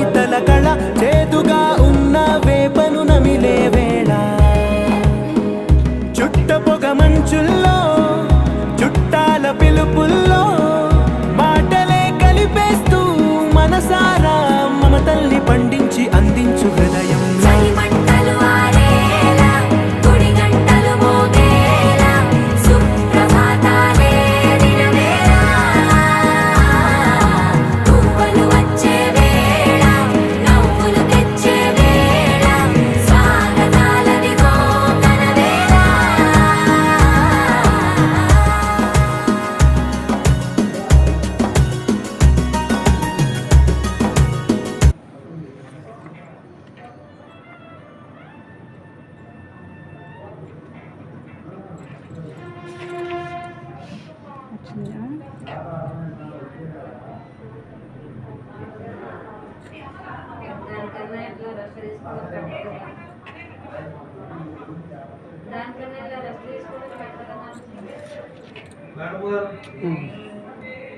శీతల కళ చేదుగా ఉన్న వేపను నమిలే వేళ చుట్ట పొగ మంచుల్లో చుట్టాల పిలుపుల్లో మాటలే కలిపేస్తూ మనసారా మమతల్ని పండించి అందించు హృదయం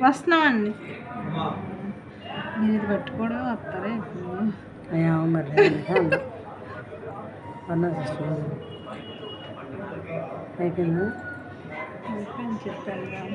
వస్తున్నామండి. మీరు ఇది పట్టుకోవడం వస్తారా ఇప్పుడు? మరి అయిపోయిందా? చెప్పాను.